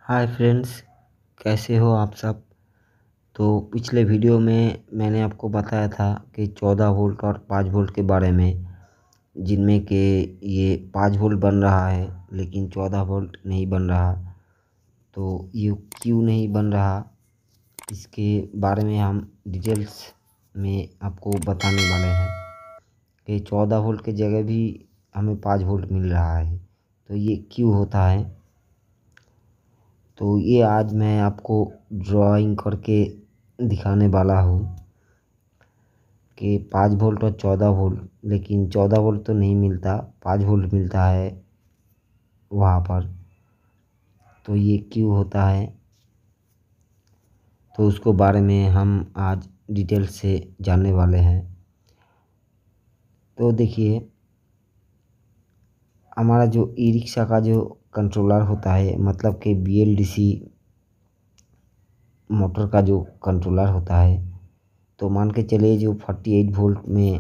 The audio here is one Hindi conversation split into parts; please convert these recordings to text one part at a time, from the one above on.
हाय फ्रेंड्स, कैसे हो आप सब। तो पिछले वीडियो में मैंने आपको बताया था कि 14 वोल्ट और 5 वोल्ट के बारे में, जिनमें कि ये 5 वोल्ट बन रहा है लेकिन 14 वोल्ट नहीं बन रहा। तो ये क्यों नहीं बन रहा, इसके बारे में हम डिटेल्स में आपको बताने वाले हैं कि 14 वोल्ट की जगह भी हमें 5 वोल्ट मिल रहा है। तो ये क्यों होता है, तो ये आज मैं आपको ड्राइंग करके दिखाने वाला हूँ कि 5 वोल्ट और 14 वोल्ट, लेकिन 14 वोल्ट तो नहीं मिलता, 5 वोल्ट मिलता है वहाँ पर। तो ये क्यों होता है, तो उसको बारे में हम आज डिटेल से जानने वाले हैं। तो देखिए, हमारा जो ई रिक्शा का जो कंट्रोलर होता है, मतलब कि BLDC मोटर का जो कंट्रोलर होता है, तो मान के चलिए जो 48 वोल्ट में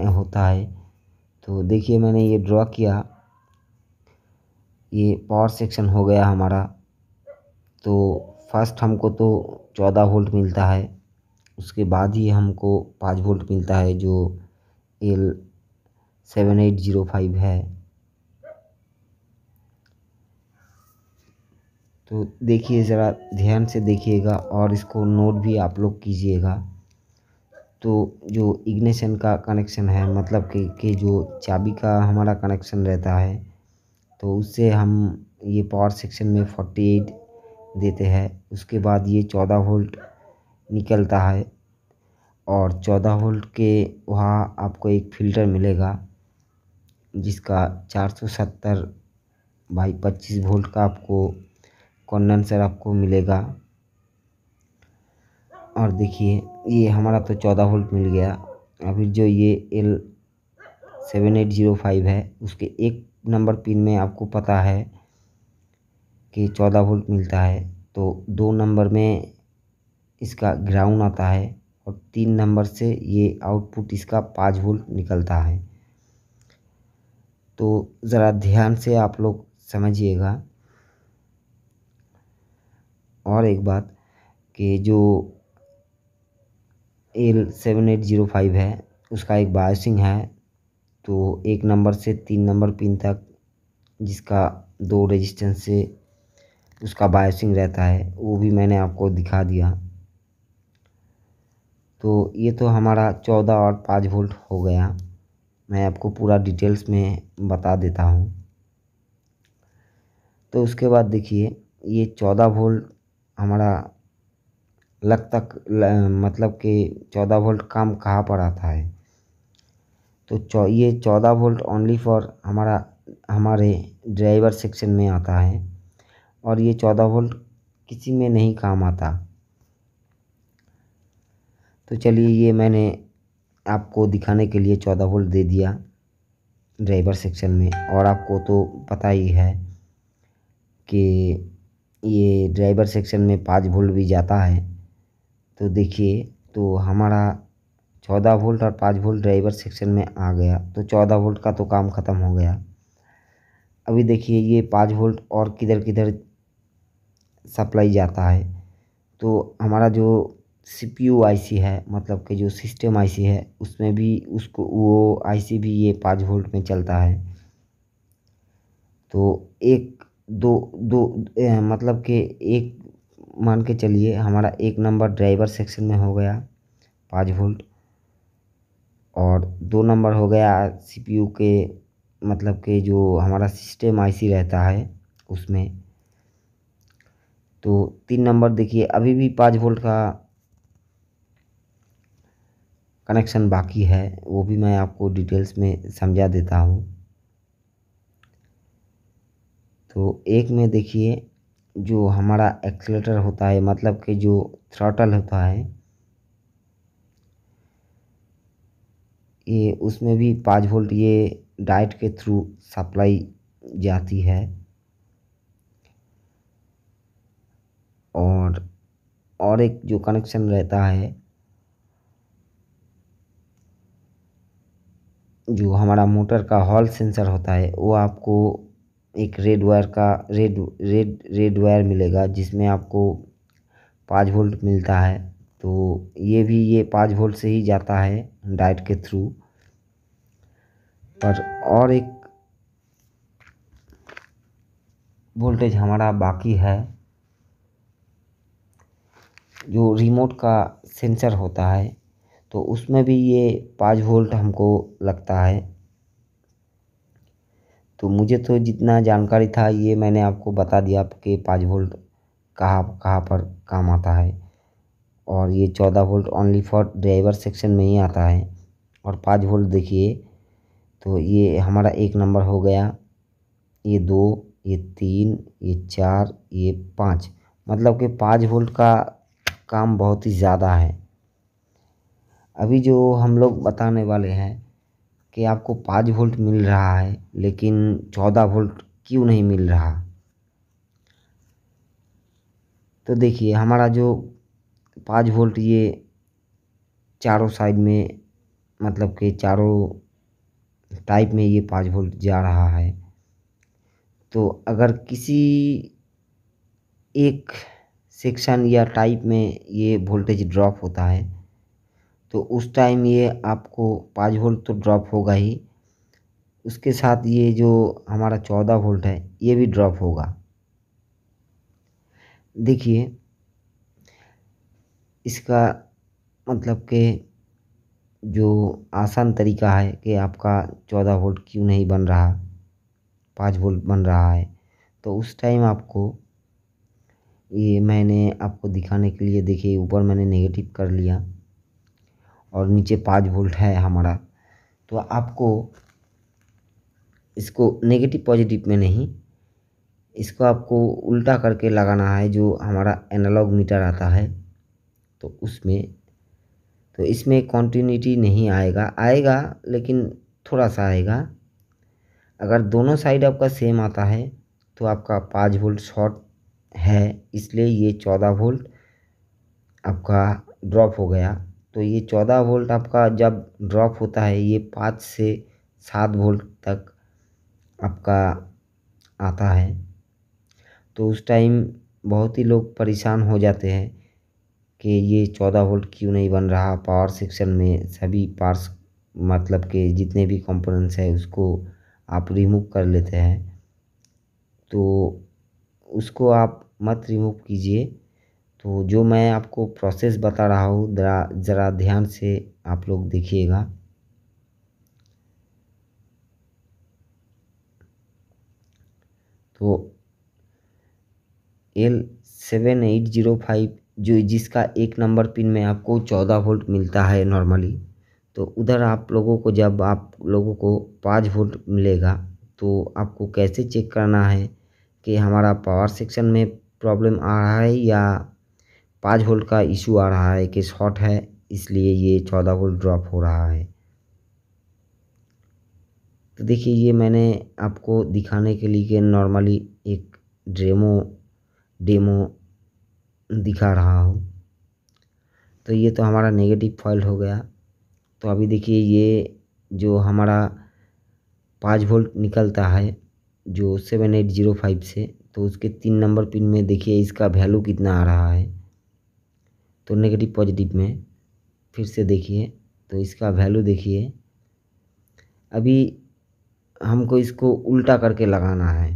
होता है। तो देखिए, मैंने ये ड्रॉ किया, ये पावर सेक्शन हो गया हमारा। तो फर्स्ट हमको तो 14 वोल्ट मिलता है, उसके बाद ही हमको 5 वोल्ट मिलता है जो L7805 है। तो देखिए, ज़रा ध्यान से देखिएगा और इसको नोट भी आप लोग कीजिएगा। तो जो इग्निशन का कनेक्शन है, मतलब कि जो चाबी का हमारा कनेक्शन रहता है, तो उससे हम ये पावर सेक्शन में 48 देते हैं। उसके बाद ये 14 वोल्ट निकलता है, और 14 वोल्ट के वहाँ आपको एक फ़िल्टर मिलेगा जिसका 470/25 वोल्ट का आपको कंडेंसर आपको मिलेगा। और देखिए, ये हमारा तो 14 वोल्ट मिल गया। अभी जो ये L7805 है, उसके 1 नंबर पिन में आपको पता है कि 14 वोल्ट मिलता है। तो 2 नंबर में इसका ग्राउंड आता है, और 3 नंबर से ये आउटपुट इसका 5 वोल्ट निकलता है। तो ज़रा ध्यान से आप लोग समझिएगा। और एक बात, कि जो L7805 है, उसका एक बायोसिंग है। तो 1 नंबर से 3 नंबर पिन तक, जिसका 2 रेजिस्टेंस से उसका बायोसिंग रहता है, वो भी मैंने आपको दिखा दिया। तो ये तो हमारा 14 और 5 वोल्ट हो गया। मैं आपको पूरा डिटेल्स में बता देता हूँ। तो उसके बाद देखिए, ये 14 वोल्ट हमारा मतलब कि 14 वोल्ट काम कहाँ पर आता है। तो ये 14 वोल्ट ओनली फॉर हमारे ड्राइवर सेक्शन में आता है, और ये 14 वोल्ट किसी में नहीं काम आता। तो चलिए, ये मैंने आपको दिखाने के लिए 14 वोल्ट दे दिया ड्राइवर सेक्शन में। और आपको तो पता ही है कि ये ड्राइवर सेक्शन में 5 वोल्ट भी जाता है। तो देखिए, तो हमारा 14 वोल्ट और 5 वोल्ट ड्राइवर सेक्शन में आ गया, तो 14 वोल्ट का तो काम ख़त्म हो गया। अभी देखिए, ये 5 वोल्ट और किधर किधर सप्लाई जाता है। तो हमारा जो CPU IC है, मतलब कि जो सिस्टम IC है, उसमें भी उसको वो IC भी ये 5 वोल्ट में चलता है। तो एक दो दो मतलब कि एक मान के चलिए, हमारा 1 नंबर ड्राइवर सेक्शन में हो गया 5 वोल्ट, और 2 नंबर हो गया CPU के, मतलब कि जो हमारा सिस्टम IC रहता है उसमें। तो 3 नंबर देखिए, अभी भी 5 वोल्ट का कनेक्शन बाकी है, वो भी मैं आपको डिटेल्स में समझा देता हूँ। तो एक में देखिए, जो हमारा एक्सीलेटर होता है, मतलब कि जो थ्रॉटल होता है, ये उसमें भी 5 वोल्ट ये डायोड के थ्रू सप्लाई जाती है। और एक जो कनेक्शन रहता है, जो हमारा मोटर का हॉल सेंसर होता है, वो आपको एक रेड वायर का रेड वायर मिलेगा जिसमें आपको 5 वोल्ट मिलता है। तो ये 5 वोल्ट से ही जाता है डायोड के थ्रू। पर और एक वोल्टेज हमारा बाकी है, जो रिमोट का सेंसर होता है, तो उसमें भी ये 5 वोल्ट हमको लगता है। तो मुझे तो जितना जानकारी था ये मैंने आपको बता दिया कि 5 वोल्ट कहाँ कहाँ पर काम आता है। और ये 14 volt only for driver section में ही आता है। और 5 वोल्ट देखिए, तो ये हमारा 1 नंबर हो गया, ये 2, ये 3, ये 4, ये 5। मतलब कि 5 वोल्ट का काम बहुत ही ज़्यादा है। अभी जो हम लोग बताने वाले हैं कि आपको 5 वोल्ट मिल रहा है लेकिन 14 वोल्ट क्यों नहीं मिल रहा। तो देखिए हमारा जो 5 वोल्ट ये चारों साइड में, मतलब कि चारों टाइप में ये 5 वोल्ट जा रहा है। तो अगर किसी एक सेक्शन या टाइप में ये वोल्टेज ड्रॉप होता है तो उस टाइम ये आपको 5 वोल्ट तो ड्रॉप होगा ही, उसके साथ ये जो हमारा 14 वोल्ट है ये भी ड्रॉप होगा। देखिए इसका मतलब कि जो आसान तरीका है कि आपका 14 वोल्ट क्यों नहीं बन रहा, 5 वोल्ट बन रहा है, तो उस टाइम आपको, ये मैंने आपको दिखाने के लिए देखिए ऊपर मैंने नेगेटिव कर लिया और नीचे 5 वोल्ट है हमारा। तो आपको इसको नेगेटिव पॉजिटिव में नहीं, इसको आपको उल्टा करके लगाना है, जो हमारा एनालॉग मीटर आता है तो उसमें। तो इसमें कॉन्टिन्यूटी नहीं आएगा, आएगा लेकिन थोड़ा सा आएगा। अगर दोनों साइड आपका सेम आता है तो आपका 5 वोल्ट शॉर्ट है, इसलिए ये 14 वोल्ट आपका ड्रॉप हो गया। तो ये 14 वोल्ट आपका जब ड्रॉप होता है ये 5 से 7 वोल्ट तक आपका आता है। तो उस टाइम बहुत ही लोग परेशान हो जाते हैं कि ये 14 वोल्ट क्यों नहीं बन रहा। पावर सेक्शन में सभी पार्ट्स, मतलब कि जितने भी कंपोनेंट्स हैं उसको आप रिमूव कर लेते हैं, तो उसको आप मत रिमूव कीजिए। तो जो मैं आपको प्रोसेस बता रहा हूँ ज़रा ध्यान से आप लोग देखिएगा। तो L7805 जो जिसका 1 नंबर पिन में आपको 14 वोल्ट मिलता है नॉर्मली, तो उधर आप लोगों को, जब आप लोगों को 5 वोल्ट मिलेगा तो आपको कैसे चेक करना है कि हमारा पावर सेक्शन में प्रॉब्लम आ रहा है या 5 वोल्ट का इशू आ रहा है कि शॉर्ट है इसलिए ये 14 वोल्ट ड्रॉप हो रहा है। तो देखिए ये मैंने आपको दिखाने के लिए कि नॉर्मली एक डेमो दिखा रहा हूँ। तो ये तो हमारा नेगेटिव फॉल्ट हो गया। तो अभी देखिए ये जो हमारा 5 वोल्ट निकलता है जो 7805 से, तो उसके 3 नंबर पिन में देखिए इसका वैल्यू कितना आ रहा है। तो नेगेटिव पॉजिटिव में फिर से देखिए, तो इसका वैल्यू देखिए। अभी हमको इसको उल्टा करके लगाना है।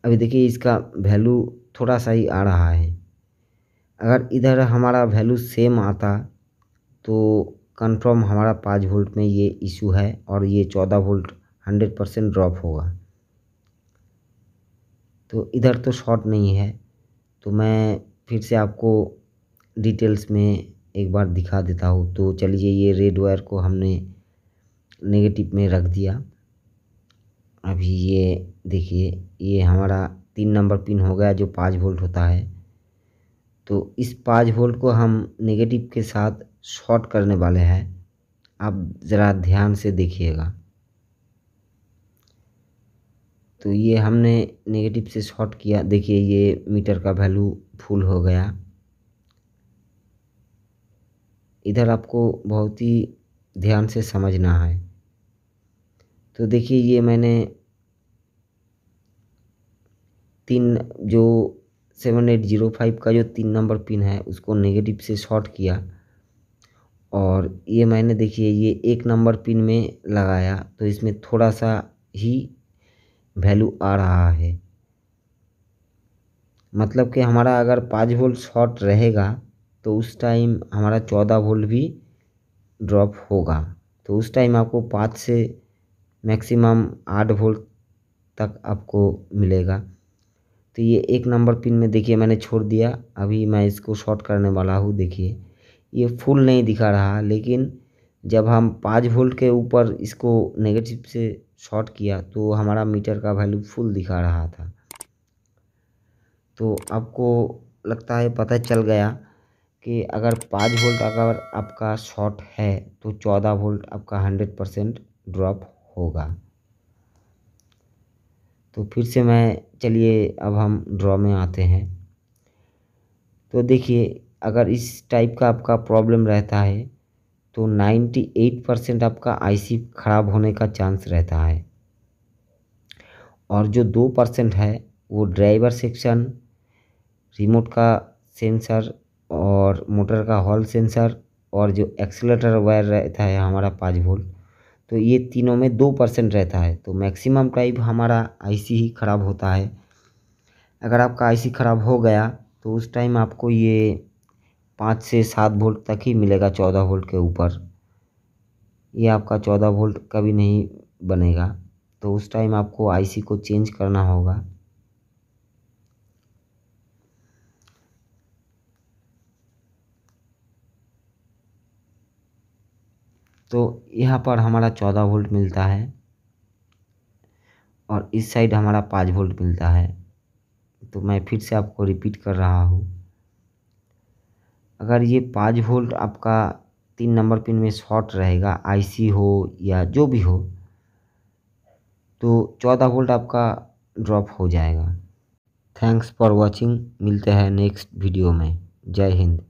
अभी देखिए इसका वैल्यू थोड़ा सा ही आ रहा है। अगर इधर हमारा वैल्यू सेम आता तो कंफर्म हमारा 5 वोल्ट में ये इशू है और ये 14 वोल्ट 100% ड्रॉप होगा। तो इधर तो शॉर्ट नहीं है, तो मैं फिर से आपको डिटेल्स में एक बार दिखा देता हूँ। तो चलिए ये रेड वायर को हमने नेगेटिव में रख दिया। अभी ये देखिए ये हमारा 3 नंबर पिन हो गया जो 5 वोल्ट होता है। तो इस 5 वोल्ट को हम नेगेटिव के साथ शॉर्ट करने वाले हैं। आप ज़रा ध्यान से देखिएगा। तो ये हमने नेगेटिव से शॉर्ट किया, देखिए ये मीटर का वैल्यू फुल हो गया। इधर आपको बहुत ही ध्यान से समझना है। तो देखिए ये मैंने 3 जो 7805 का जो 3 नंबर पिन है उसको नेगेटिव से शॉर्ट किया, और ये मैंने देखिए ये 1 नंबर पिन में लगाया तो इसमें थोड़ा सा ही वैल्यू आ रहा है। मतलब कि हमारा अगर 5 वोल्ट शॉर्ट रहेगा तो उस टाइम हमारा 14 वोल्ट भी ड्रॉप होगा। तो उस टाइम आपको 5 से मैक्सिमम 8 वोल्ट तक आपको मिलेगा। तो ये 1 नंबर पिन में देखिए मैंने छोड़ दिया। अभी मैं इसको शॉर्ट करने वाला हूँ। देखिए ये फुल नहीं दिखा रहा, लेकिन जब हम 5 वोल्ट के ऊपर इसको नेगेटिव से शॉर्ट किया तो हमारा मीटर का वैल्यू फुल दिखा रहा था। तो आपको लगता है पता चल गया कि अगर 5 वोल्ट अगर आपका शॉर्ट है तो 14 वोल्ट आपका 100% ड्रॉप होगा। तो फिर से चलिए अब हम ड्रॉ में आते हैं। तो देखिए अगर इस टाइप का आपका प्रॉब्लम रहता है तो 98% आपका आईसी ख़राब होने का चांस रहता है, और जो 2% है वो ड्राइवर सेक्शन, रिमोट का सेंसर और मोटर का हॉल सेंसर, और जो एक्सीलरेटर वायर रहता है हमारा 5 वोल्ट, तो ये तीनों में 2% रहता है। तो मैक्सिमम टाइप हमारा आईसी ही ख़राब होता है। अगर आपका आईसी ख़राब हो गया तो उस टाइम आपको ये 5 से 7 वोल्ट तक ही मिलेगा 14 वोल्ट के ऊपर। ये आपका 14 वोल्ट कभी नहीं बनेगा। तो उस टाइम आपको आईसी को चेंज करना होगा। तो यहाँ पर हमारा 14 वोल्ट मिलता है और इस साइड हमारा 5 वोल्ट मिलता है। तो मैं फिर से आपको रिपीट कर रहा हूँ। अगर ये 5 वोल्ट आपका 3 नंबर पिन में शॉर्ट रहेगा, आईसी हो या जो भी हो, तो 14 वोल्ट आपका ड्रॉप हो जाएगा। Thanks for watching. मिलते हैं नेक्स्ट वीडियो में। जय हिंद।